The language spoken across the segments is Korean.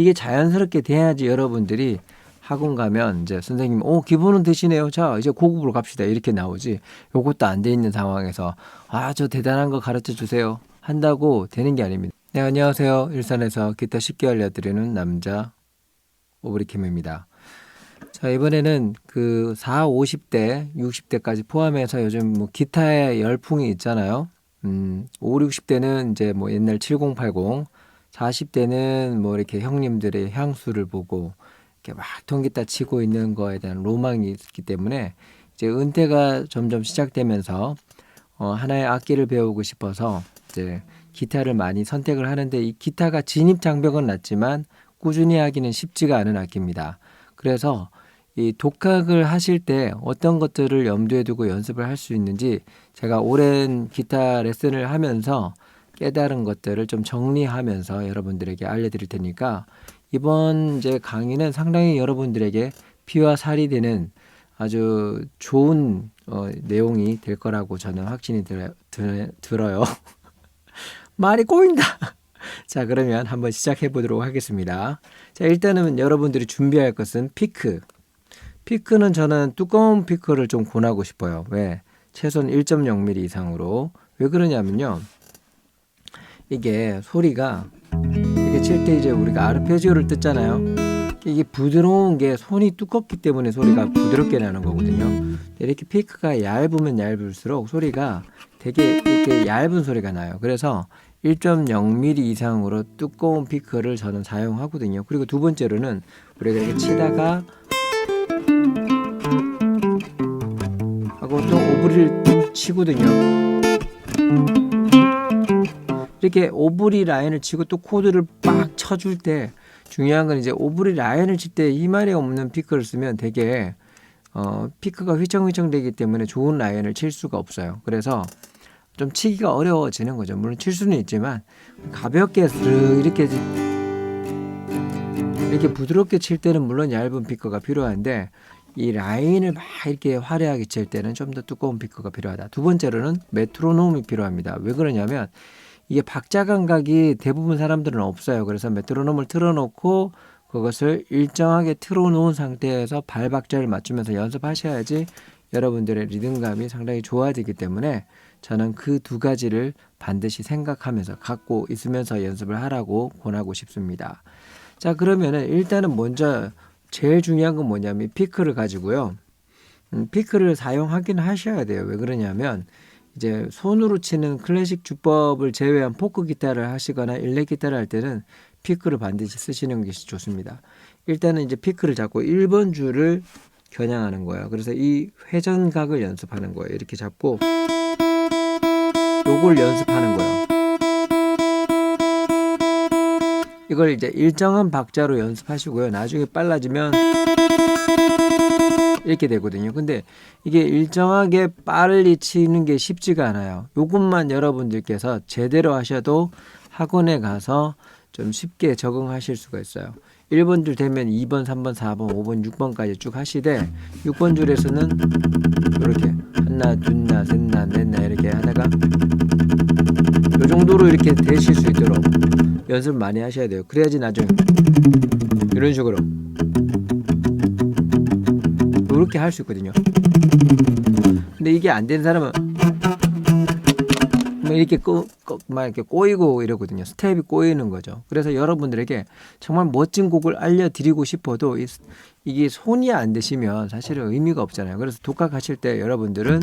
이게 자연스럽게 돼야지 여러분들이 학원 가면 이제 선생님, 기본은 되시네요. 자, 이제 고급으로 갑시다. 이렇게 나오지. 요것도 안 돼 있는 상황에서, 저 대단한 거 가르쳐 주세요. 한다고 되는 게 아닙니다. 네, 안녕하세요. 일산에서 기타 쉽게 알려드리는 남자 오브리캠입니다. 자, 이번에는 그 4, 50대, 60대까지 포함해서 요즘 뭐 기타의 열풍이 있잖아요. 5, 60대는 이제 뭐 옛날 7080, 40대는 뭐 이렇게 형님들의 향수를 보고 이렇게 막 통기타 치고 있는 거에 대한 로망이 있기 때문에 이제 은퇴가 점점 시작되면서 하나의 악기를 배우고 싶어서 이제 기타를 많이 선택을 하는데, 이 기타가 진입 장벽은 낮지만 꾸준히 하기는 쉽지가 않은 악기입니다. 그래서 이 독학을 하실 때 어떤 것들을 염두에 두고 연습을 할 수 있는지 제가 오랜 기타 레슨을 하면서 깨달은 것들을 좀 정리하면서 여러분들에게 알려드릴 테니까, 이번 이제 강의는 상당히 여러분들에게 피와 살이 되는 아주 좋은 내용이 될 거라고 저는 확신이 들어요. 말이 꼬인다. 자, 그러면 한번 시작해 보도록 하겠습니다. 자, 일단은 여러분들이 준비할 것은 피크. 피크는 저는 두꺼운 피크를 좀 권하고 싶어요. 왜? 최소한 1.0mm 이상으로. 왜 그러냐면요, 이게 소리가 이게 칠 때 이제 우리가 아르페지오를 뜯잖아요. 이게 부드러운 게 손이 두껍기 때문에 소리가 부드럽게 나는 거거든요. 이렇게 피크가 얇으면 얇을수록 소리가 되게 이렇게 얇은 소리가 나요. 그래서 1.0mm 이상으로 두꺼운 피크를 저는 사용하거든요. 그리고 두 번째로는 우리가 이렇게 치다가 하고 또 오브리를 치거든요. 이렇게 오브리 라인을 치고 또 코드를 빡 쳐줄 때, 중요한 건 이제 오브리 라인을 칠 때 힘알이 없는 피크를 쓰면 되게 피크가 휘청휘청 되기 때문에 좋은 라인을 칠 수가 없어요. 그래서 좀 치기가 어려워지는 거죠. 물론 칠 수는 있지만 가볍게 이렇게 부드럽게 칠 때는 물론 얇은 피크가 필요한데, 이 라인을 막 이렇게 화려하게 칠 때는 좀 더 두꺼운 피크가 필요하다. 두 번째로는 메트로놈이 필요합니다. 왜 그러냐면 이게 박자 감각이 대부분 사람들은 없어요. 그래서 메트로놈을 틀어놓고 그것을 일정하게 틀어놓은 상태에서 발 박자를 맞추면서 연습하셔야지 여러분들의 리듬감이 상당히 좋아지기 때문에 저는 그 두 가지를 반드시 생각하면서 갖고 있으면서 연습을 하라고 권하고 싶습니다. 자, 그러면은 일단은 먼저 제일 중요한 건 뭐냐면 피크를 가지고요. 피크를 사용하긴 하셔야 돼요. 왜 그러냐면 이제 손으로 치는 클래식 주법을 제외한 포크 기타를 하시거나 일렉 기타를 할 때는 피크를 반드시 쓰시는 것이 좋습니다. 일단은 이제 피크를 잡고 1번 줄을 겨냥하는 거예요. 그래서 이 회전각을 연습하는 거예요. 이렇게 잡고 요걸 연습하는 거예요. 이걸 이제 일정한 박자로 연습하시고요. 나중에 빨라지면 이렇게 되거든요. 근데 이게 일정하게 빨리 치는 게 쉽지가 않아요. 요것만 여러분들께서 제대로 하셔도 학원에 가서 좀 쉽게 적응하실 수가 있어요. 1번 줄 되면 2번, 3번, 4번, 5번, 6번까지 쭉 하시되 6번 줄에서는 이렇게 하나, 둘나, 셋나, 넷나 이렇게 하다가 요 정도로 이렇게 되실 수 있도록 연습을 많이 하셔야 돼요. 그래야지 나중에 이런 식으로 이렇게 할 수 있거든요. 근데 이게 안 되는 사람은 막 이렇게 막 이렇게 꼬이고 이러거든요. 스텝이 꼬이는 거죠. 그래서 여러분들에게 정말 멋진 곡을 알려드리고 싶어도 이게 손이 안 되시면 사실은 의미가 없잖아요. 그래서 독학하실 때 여러분들은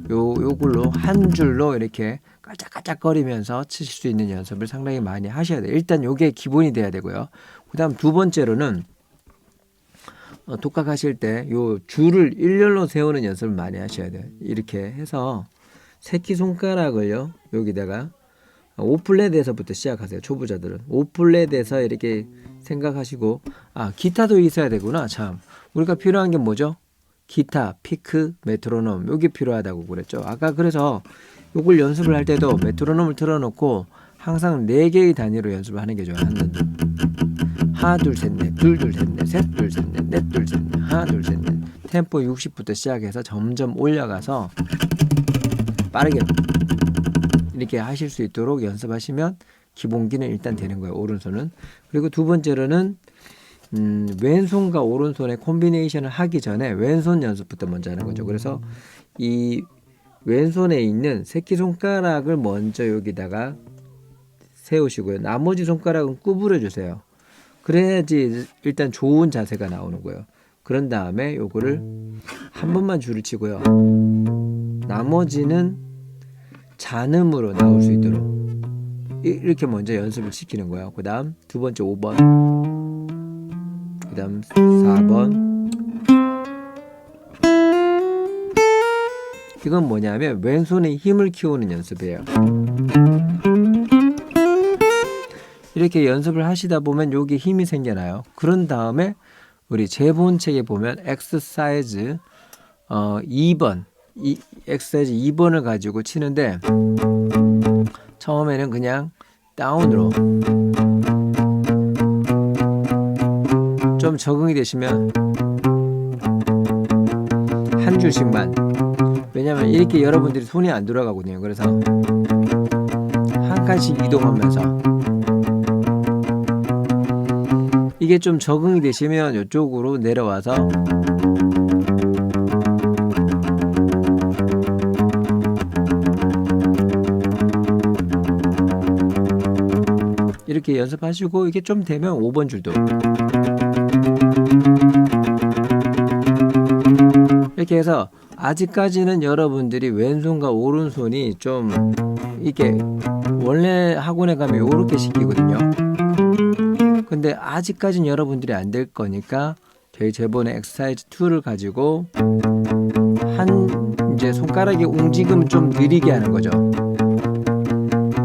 요걸로 한 줄로 이렇게 깔짝깔짝거리면서 치실 수 있는 연습을 상당히 많이 하셔야 돼요. 일단 요게 기본이 돼야 되고요. 그 다음 두 번째로는 독학하실 때 요 줄을 일렬로 세우는 연습을 많이 하셔야 돼요. 이렇게 해서 새끼손가락을요, 여기다가 5플랫에서부터 시작하세요. 초보자들은 5플랫에서 이렇게 생각하시고, 기타도 있어야 되구나. 참, 우리가 필요한 게 뭐죠? 기타, 피크, 메트로놈, 요게 필요하다고 그랬죠. 아까 그래서 요걸 연습을 할 때도 메트로놈을 틀어놓고 항상 4개의 단위로 연습을 하는 게 좋아요. 하나 둘 셋 넷, 둘 둘 셋 넷, 셋 둘 셋 넷, 넷 둘 셋 넷, 하나 둘 셋 넷. 템포 60부터 시작해서 점점 올려가서 빠르게 이렇게 하실 수 있도록 연습하시면 기본기는 일단 되는 거예요. 오른손은. 그리고 두 번째로는 왼손과 오른손의 콤비네이션을 하기 전에 왼손 연습부터 먼저 하는 거죠. 그래서 이 왼손에 있는 새끼손가락을 먼저 여기다가 세우시고요. 나머지 손가락은 구부려 주세요. 그래야지 일단 좋은 자세가 나오는 거예요. 그런 다음에 요거를 한 번만 줄을 치고요. 나머지는 잔음으로 나올 수 있도록 이렇게 먼저 연습을 시키는 거예요. 그 다음 두 번째 5번, 그 다음 4번. 이건 뭐냐면 왼손에 힘을 키우는 연습이에요. 이렇게 연습을 하시다 보면 여기 힘이 생겨나요. 그런 다음에 우리 제본책에 보면 엑서사이즈 2번 엑서사이즈 2번을 가지고 치는데 처음에는 그냥 다운으로 좀 적응이 되시면 한 줄씩만, 왜냐면 이렇게 여러분들이 손이 안 돌아가거든요. 그래서 한 칸씩 이동하면서 이게 좀 적응이 되시면 이쪽으로 내려와서 이렇게 연습하시고 이게 좀 되면 5번 줄도 이렇게 해서 아직까지는 여러분들이 왼손과 오른손이 좀 이렇게 원래 학원에 가면 이렇게 시키거든요. 근데 아직까지는 여러분들이 안 될 거니까 저희 제본의 엑서사이즈 2를 가지고 이제 손가락의 움직임을 좀 느리게 하는 거죠.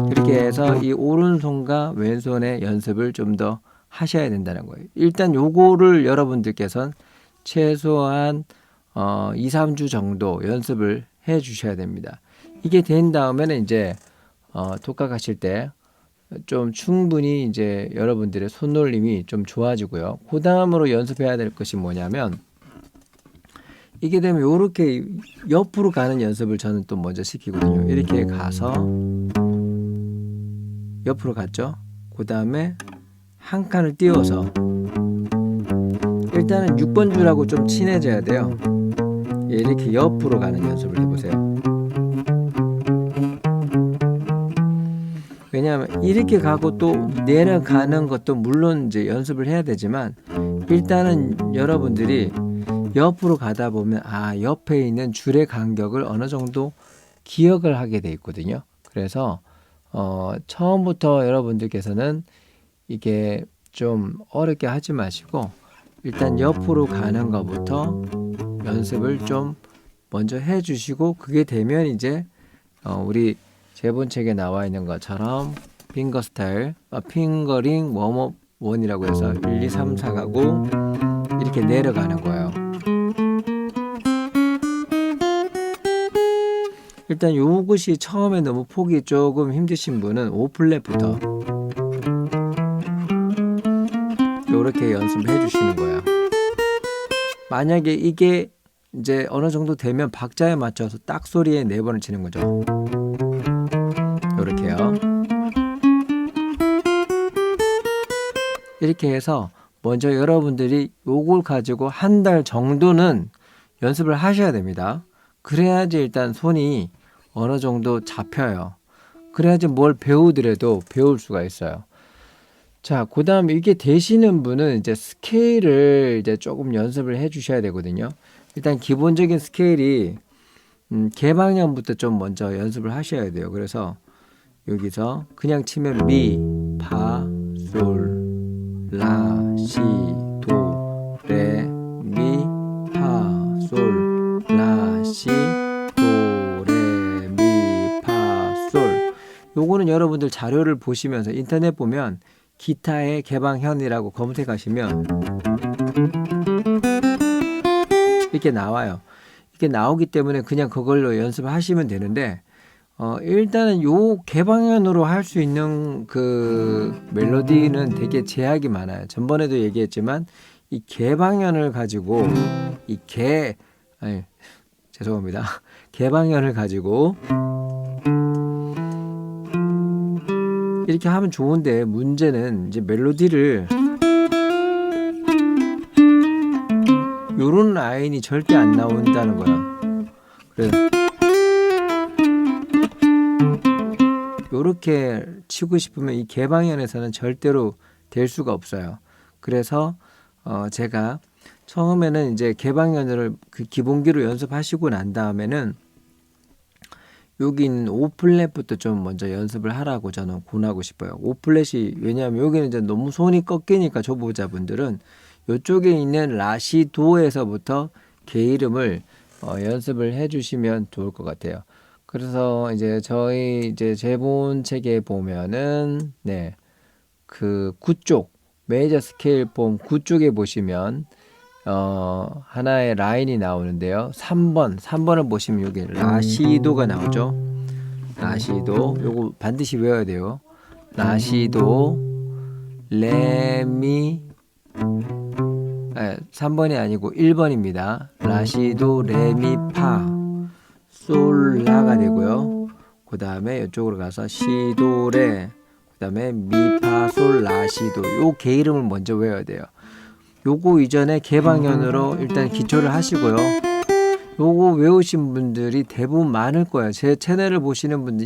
이렇게 해서 이 오른손과 왼손의 연습을 좀 더 하셔야 된다는 거예요. 일단 요거를 여러분들께서는 최소한 2, 3주 정도 연습을 해 주셔야 됩니다. 이게 된 다음에는 이제 독학하실 때 좀 충분히 이제 여러분들의 손놀림이 좀 좋아지고요. 그 다음으로 연습해야 될 것이 뭐냐면 이게 되면 이렇게 옆으로 가는 연습을 저는 또 먼저 시키거든요. 이렇게 가서 옆으로 갔죠. 그 다음에 한 칸을 띄워서 일단은 6번 줄하고 좀 친해져야 돼요. 이렇게 옆으로 가는 연습을 해보세요. 왜냐하면 이렇게 가고 또 내려가는 것도 물론 이제 연습을 해야 되지만 일단은 여러분들이 옆으로 가다 보면 옆에 있는 줄의 간격을 어느 정도 기억을 하게 돼 있거든요. 그래서 처음부터 여러분들께서는 이게 좀 어렵게 하지 마시고 일단 옆으로 가는 것부터 연습을 좀 먼저 해 주시고 그게 되면 이제 우리 제본책에 나와 있는 것처럼 핑거 스타일, 핑거링 웜업 1이라고 해서 1, 2, 3, 4 가고 이렇게 내려가는 거예요. 일단 요것이 처음에 너무 폭이 조금 힘드신 분은 5플랫부터 이렇게 연습을 해 주시는 거예요. 만약에 이게 이제 어느 정도 되면 박자에 맞춰서 딱 소리에 4번을 치는 거죠. 이렇게요. 이렇게 해서 먼저 여러분들이 요걸 가지고 한 달 정도는 연습을 하셔야 됩니다. 그래야지 일단 손이 어느 정도 잡혀요. 그래야지 뭘 배우더라도 배울 수가 있어요. 자, 그 다음에 이게 되시는 분은 이제 스케일을 이제 조금 연습을 해 주셔야 되거든요. 일단 기본적인 스케일이 개방형부터 좀 먼저 연습을 하셔야 돼요. 그래서 여기서 그냥 치면 미, 파, 솔, 라, 시, 도, 레, 미, 파, 솔, 라, 시, 도, 레, 미, 파, 솔. 요거는 여러분들 자료를 보시면서 인터넷 보면 기타의 개방현이라고 검색하시면 이렇게 나와요. 이게 나오기 때문에 그냥 그걸로 연습을 하시면 되는데 일단은 요 개방현으로 할 수 있는 그 멜로디는 되게 제약이 많아요. 전번에도 얘기했지만 이 개방현을 가지고 죄송합니다. 개방현을 가지고 이렇게 하면 좋은데 문제는 이제 멜로디를 요런 라인이 절대 안 나온다는 거야. 그래서 요렇게 치고 싶으면 이 개방현에서는 절대로 될 수가 없어요. 그래서 제가 처음에는 이제 개방현을 그 기본기로 연습하시고 난 다음에는 여기 있는 O플랫부터 좀 먼저 연습을 하라고 저는 권하고 싶어요. O플랫이 왜냐하면 여기는 이제 너무 손이 꺾이니까 초보자분들은 이쪽에 있는 라시도에서부터 개 이름을 연습을 해주시면 좋을 것 같아요. 그래서 이제 저희 이제 제본 책에 보면은 그 9쪽 메이저 스케일 폼 9쪽에 보시면 하나의 라인이 나오는데요. 3번을 보시면 여기 라시도가 나오죠. 라시도 요거 반드시 외워야 돼요. 라시도 레미 3번이 아니고 1번입니다. 라시도 레미파 솔라가 되고요. 그 다음에 이쪽으로 가서 시도레 그 다음에 미파솔 라시도 요 개 이름을 먼저 외워야 돼요. 요거 이전에 개방현으로 일단 기초를 하시고요. 요거 외우신 분들이 대부분 많을 거예요. 제 채널을 보시는 분들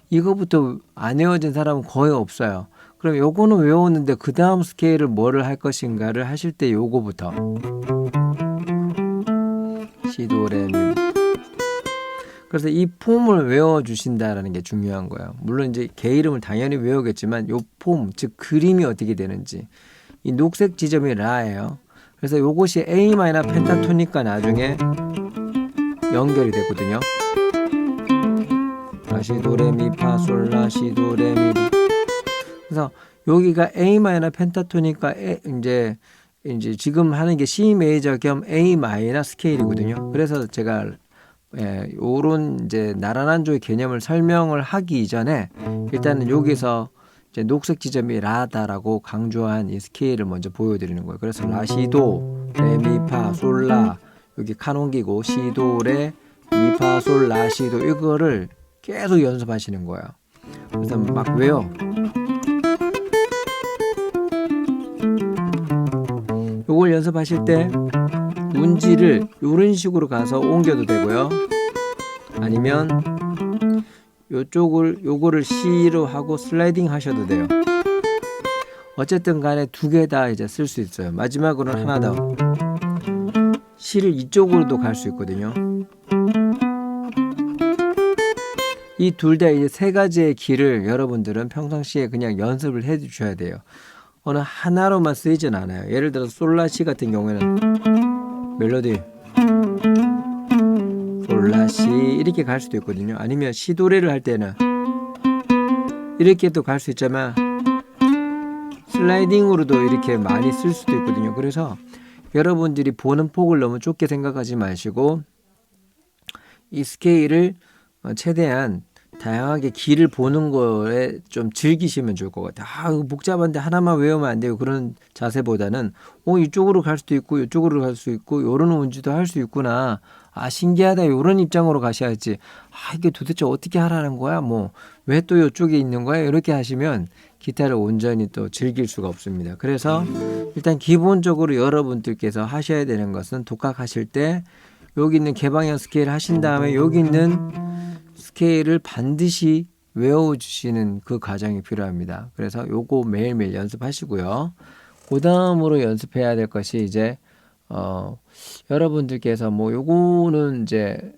이거부터 안 외워진 사람은 거의 없어요. 그럼 요거는 외웠는데 그 다음 스케일을 뭐를 할 것인가를 하실 때 요거부터 시도레미. 그래서 이 폼을 외워주신다라는 게 중요한 거예요. 물론 이제 개 이름을 당연히 외우겠지만 요 폼, 즉 그림이 어떻게 되는지. 이 녹색 지점이 라예요. 그래서 요것이 A 마이너 펜타토닉과 나중에 연결이 되거든요. 라시도레미파솔라시도레미. 그래서 여기가 A 마이너 펜타토닉과 이제 지금 하는 게 C 메이저 겸 A 마이너 스케일이거든요. 그래서 제가 요런 이제 나란한조의 개념을 설명을 하기 이전에 일단은 여기서 이제 녹색 지점이 라다라고 강조한 이 스케일을 먼저 보여드리는 거예요. 그래서 라시도, 레미파, 솔라 여기 카논기고 시도레, 미파, 솔, 라시도 이거를 계속 연습하시는 거예요. 그래서 막 외워. 요걸 연습하실 때 운지를 이런 식으로 가서 옮겨도 되고요. 아니면 요거를 C로 하고 슬라이딩 하셔도 돼요. 어쨌든 간에 두 개 다 이제 쓸 수 있어요. 마지막으로는 하나 더. C를 이쪽으로도 갈 수 있거든요. 이 둘 다 이제 세 가지의 길을 여러분들은 평상시에 그냥 연습을 해 주셔야 돼요. 어느 하나로만 쓰이진 않아요. 예를 들어서 솔라시 같은 경우에는 멜로디 솔라시 이렇게 갈 수도 있거든요. 아니면 시도레를 할 때는 이렇게 또 갈 수 있지만 슬라이딩으로도 이렇게 많이 쓸 수도 있거든요. 그래서 여러분들이 보는 폭을 너무 좁게 생각하지 마시고 이 스케일을 최대한 다양하게 길을 보는 거에 좀 즐기시면 좋을 것 같아요. 복잡한데 하나만 외우면 안 돼요. 그런 자세보다는 이쪽으로 갈 수도 있고 이쪽으로 갈 수 있고 요런 운지도 할 수 있구나. 신기하다. 요런 입장으로 가셔야지. 이게 도대체 어떻게 하라는 거야? 왜 또 이쪽에 있는 거야? 이렇게 하시면 기타를 온전히 또 즐길 수가 없습니다. 그래서 일단 기본적으로 여러분들께서 하셔야 되는 것은 독학하실 때 여기 있는 개방형 스케일 하신 다음에 여기 있는 스케일을 반드시 외워주시는 그 과정이 필요합니다. 그래서 요거 매일매일 연습하시고요. 그 다음으로 연습해야 될 것이 이제 여러분들께서 요거는 이제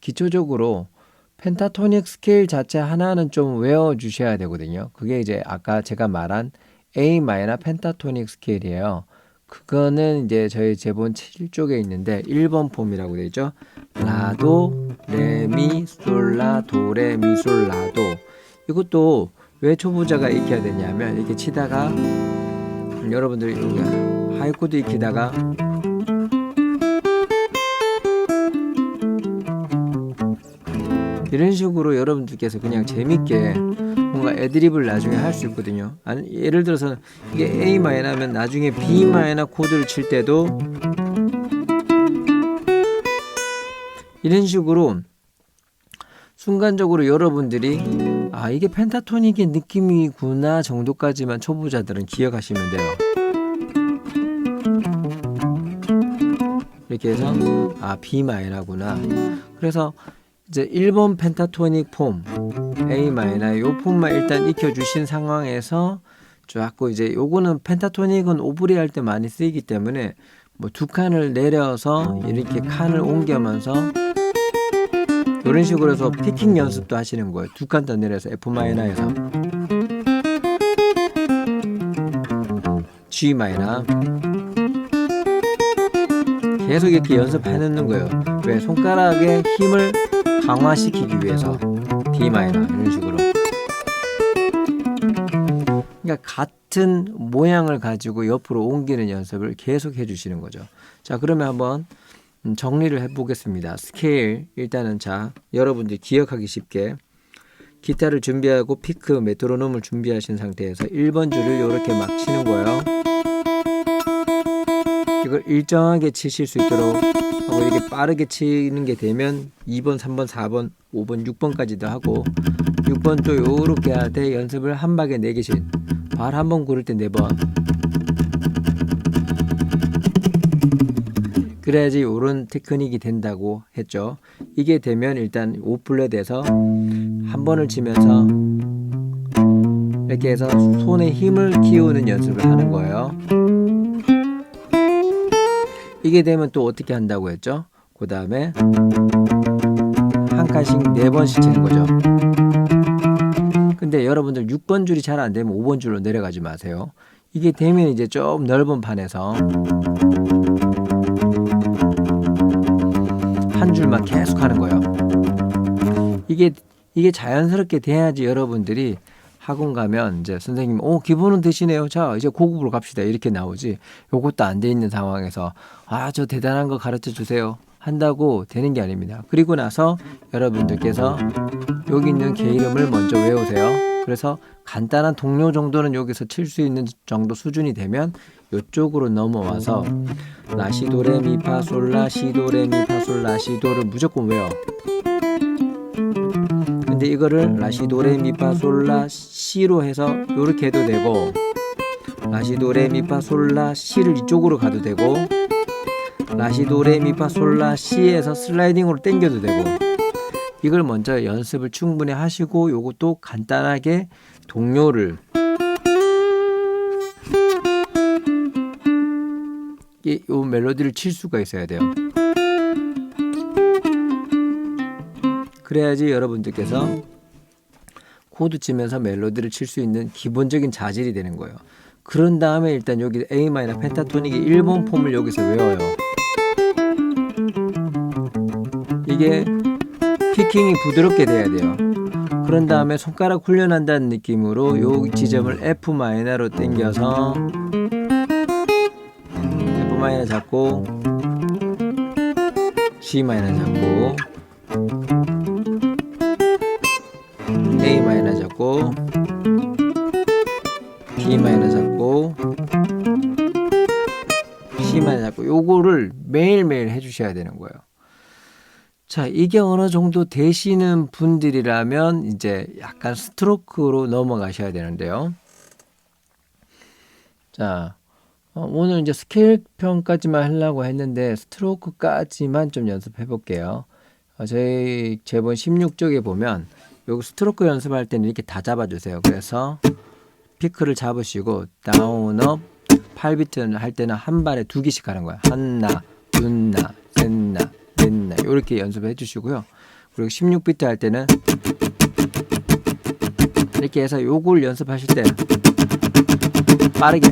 기초적으로 펜타토닉 스케일 자체 하나는 좀 외워주셔야 되거든요. 그게 이제 아까 제가 말한 A 마이너 펜타토닉 스케일이에요. 그거는 이제 저희 제본 7쪽에 있는데 1번 폼이라고 되어 있죠. 라도, 레미, 솔라, 도레, 미, 솔, 라도. 이것도 왜 초보자가 익혀야 되냐면 이렇게 치다가 여러분들이 하이코드 익히다가 이런 식으로 여러분들께서 그냥 재밌게 뭔가 애드립을 나중에 할 수 있거든요. 예를 들어서 이게 A 마이너면 나중에 B 마이너 코드를 칠 때도 이런 식으로 순간적으로 여러분들이 아, 이게 펜타토닉의 느낌이구나 정도까지만 초보자들은 기억하시면 돼요. 이렇게 해서 아, B 마이너구나. 그래서 이제 1번 펜타토닉 폼 A 마이너 요 폼만 일단 익혀주신 상황에서 자꾸 이제 요거는 펜타토닉은 오브리 할 때 많이 쓰이기 때문에 뭐 두 칸을 내려서 이렇게 칸을 옮겨면서 이런 식으로 해서 피킹 연습도 하시는 거예요. 두 칸 더 내려서 F 마이너에서 G 마이너 계속 이렇게 연습해 놓는 거예요. 왜? 손가락의 힘을 강화시키기 위해서 D 마이너 이런 식으로. 그러니까 같은 모양을 가지고 옆으로 옮기는 연습을 계속 해주시는 거죠. 자, 그러면 한번 정리를 해보겠습니다. 스케일 일단은 자, 여러분들이 기억하기 쉽게 기타를 준비하고 피크, 메트로놈을 준비하신 상태에서 1번 줄을 이렇게 막 치는 거예요. 이걸 일정하게 치실 수 있도록 하고 이렇게 빠르게 치는 게 되면 2번, 3번, 4번, 5번, 6번까지도 하고 6번 또 요렇게 할 때 연습을 한 박에 4개씩 발 한 번 구를 때 4번 그래야지 요런 테크닉이 된다고 했죠. 이게 되면 일단 5플랫에서 한 번을 치면서 이렇게 해서 손에 힘을 키우는 연습을 하는 거예요. 이게 되면 또 어떻게 한다고 했죠? 그 다음에 한 칸씩 4번씩 치는 거죠. 근데 여러분들 6번 줄이 잘 안 되면 5번 줄로 내려가지 마세요. 이게 되면 이제 좀 넓은 판에서 한 줄만 계속 하는 거예요. 이게 자연스럽게 돼야지 여러분들이 학원 가면 이제 선생님 기본은 되시네요. 자, 이제 고급으로 갑시다. 이렇게 나오지. 요것도 안 돼 있는 상황에서 저 대단한 거 가르쳐 주세요. 한다고 되는 게 아닙니다. 그리고 나서 여러분들께서 여기 있는 개 이름을 먼저 외우세요. 그래서 간단한 동료 정도는 여기서 칠 수 있는 정도 수준이 되면 이쪽으로 넘어와서 라시도레미파솔라 시도레미파솔라 시도를 무조건 외워. 근데 이거를 라시도레미파솔라 시로 해서 이렇게 해도 되고 라시도레미파솔라 시를 이쪽으로 가도 되고 라시도레미파솔라 시에서 슬라이딩으로 당겨도 되고 이걸 먼저 연습을 충분히 하시고 요것도 간단하게 동요를 요 멜로디를 칠 수가 있어야 돼요. 그래야지 여러분들께서 코드 치면서 멜로디를 칠 수 있는 기본적인 자질이 되는 거예요. 그런 다음에 일단 여기 A 마이너 펜타토닉의 1번 폼을 여기서 외워요. 이게 피킹이 부드럽게 돼야 돼요. 그런 다음에 손가락 훈련한다는 느낌으로 요 지점을 F 마이너로 당겨서 F 마이너 잡고 G 마이너 잡고 A 마이너 잡고 D 마이너 잡고 C 마이너 잡고 요거를 매일매일 해주셔야 되는 거예요. 자, 이게 어느 정도 되시는 분들이라면 이제 약간 스트로크로 넘어가셔야 되는데요. 자, 오늘 이제 스케일 편까지만 하려고 했는데 스트로크까지만 좀 연습해 볼게요. 저희 제본 16쪽에 보면 여기 스트로크 연습할 때는 이렇게 다 잡아주세요. 그래서 피크를 잡으시고 다운, 업, 8비트 할 때는 한 발에 2개씩 하는 거야. 한나, 둘나, 셋나, 넷나 이렇게 연습해 주시고요. 그리고 16비트 할 때는 이렇게 해서 요걸 연습하실 때 빠르게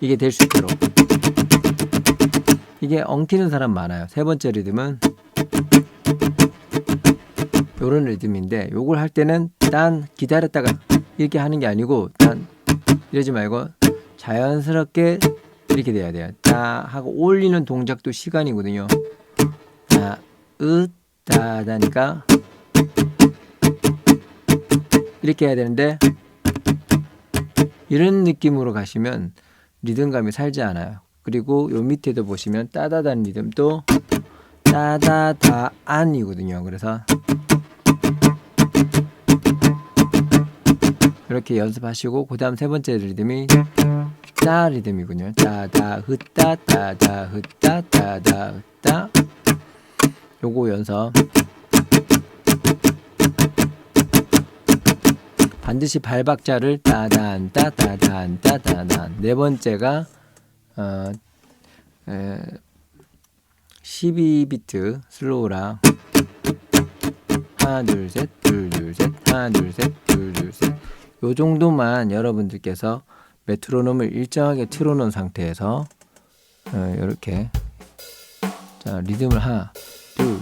이게 될 수 있도록. 이게 엉키는 사람 많아요. 세 번째 리듬은 요런 리듬인데 요걸 할 때는 딴 기다렸다가 이렇게 하는 게 아니고 딴 이러지 말고 자연스럽게 이렇게 돼야 돼요. 따 하고 올리는 동작도 시간이거든요. 따, 따다니까 이렇게 해야 되는데 이런 느낌으로 가시면 리듬감이 살지 않아요. 그리고 요 밑에도 보시면 따다단 리듬도 따다다 안이거든요. 그래서 이렇게 연습하시고 그 다음 세 번째 리듬이 따 리듬이군요. 따다 흐따 따다 흐따 따다 흐따. 요거 연습 반드시 발박자를 따단 따다단 따다단. 네 번째가 12비트 슬로우랑 하나 둘 셋 둘 둘 셋 하나 둘 셋 둘 둘 셋. 요 정도만 여러분들께서 메트로놈을 일정하게 틀어놓은 상태에서 이렇게 자 리듬을 하나 둘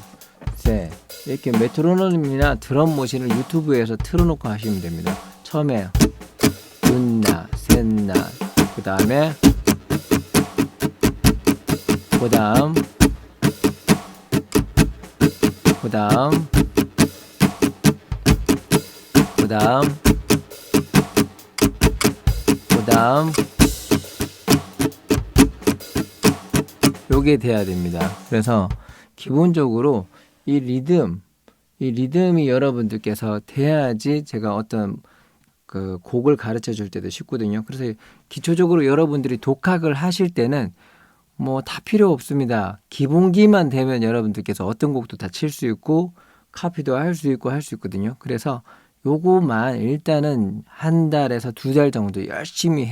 셋 이렇게 메트로놈이나 드럼 모신을 유튜브에서 틀어놓고 하시면 됩니다. 처음에 은나 셋나 그 다음에 그 다음 요게 돼야 됩니다. 그래서 기본적으로 이 리듬이 여러분들께서 돼야지 제가 어떤 그 곡을 가르쳐 줄 때도 쉽거든요. 그래서 기초적으로 여러분들이 독학을 하실 때는 뭐 다 필요 없습니다. 기본기만 되면 여러분들께서 어떤 곡도 다 칠 수 있고 카피도 할 수 있거든요. 그래서 요거만 일단은 한 달에서 두 달 정도 열심히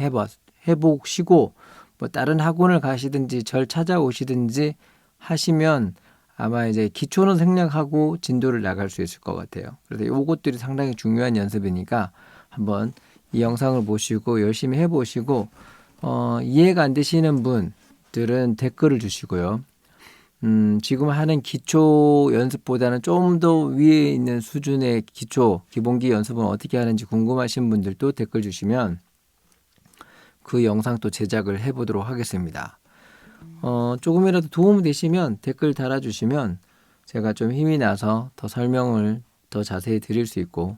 해보시고 뭐 다른 학원을 가시든지 절 찾아오시든지 하시면 아마 이제 기초는 생략하고 진도를 나갈 수 있을 것 같아요. 그래서 요것들이 상당히 중요한 연습이니까 한번 이 영상을 보시고 열심히 해보시고 이해가 안 되시는 분들은 댓글을 주시고요. 지금 하는 기초 연습보다는 좀 더 위에 있는 수준의 기본기 연습은 어떻게 하는지 궁금하신 분들도 댓글 주시면 그 영상 또 제작을 해보도록 하겠습니다. 조금이라도 도움이 되시면 댓글 달아주시면 제가 좀 힘이 나서 더 설명을 더 자세히 드릴 수 있고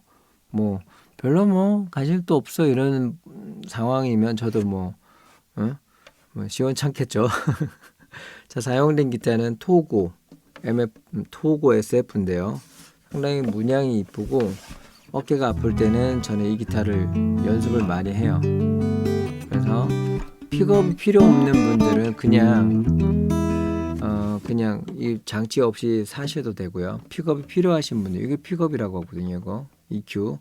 뭐 별로 뭐 관심도 없어 이런 상황이면 저도 뭐 시원찮겠죠. 자, 사용된 기타는 토고 토고 SF인데요. 상당히 문양이 이쁘고 어깨가 아플 때는 저는 이 기타를 연습을 많이 해요. 그래서 픽업이 필요 없는 분들은 그냥 이 장치 없이 사셔도 되고요. 픽업이 필요하신 분들 이게 픽업이라고 하거든요. 이거 EQ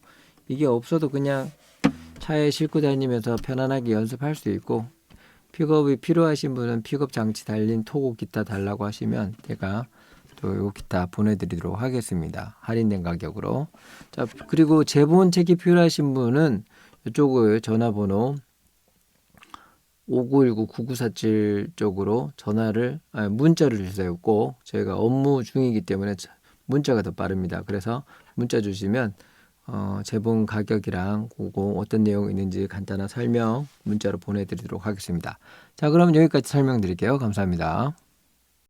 이게 없어도 그냥 차에 싣고 다니면서 편안하게 연습할 수 있고 픽업이 필요하신 분은 픽업 장치 달린 토고 기타 달라고 하시면 제가 또 이 기타 보내드리도록 하겠습니다. 할인된 가격으로. 자, 그리고 재본책이 필요하신 분은 이쪽을 전화번호 5919-9947 쪽으로 문자를 주세요. 꼭 저희가 업무 중이기 때문에 문자가 더 빠릅니다. 그래서 문자 주시면 재본 가격이랑 그거 어떤 내용이 있는지 간단한 설명 문자로 보내드리도록 하겠습니다. 자, 그럼 여기까지 설명드릴게요. 감사합니다.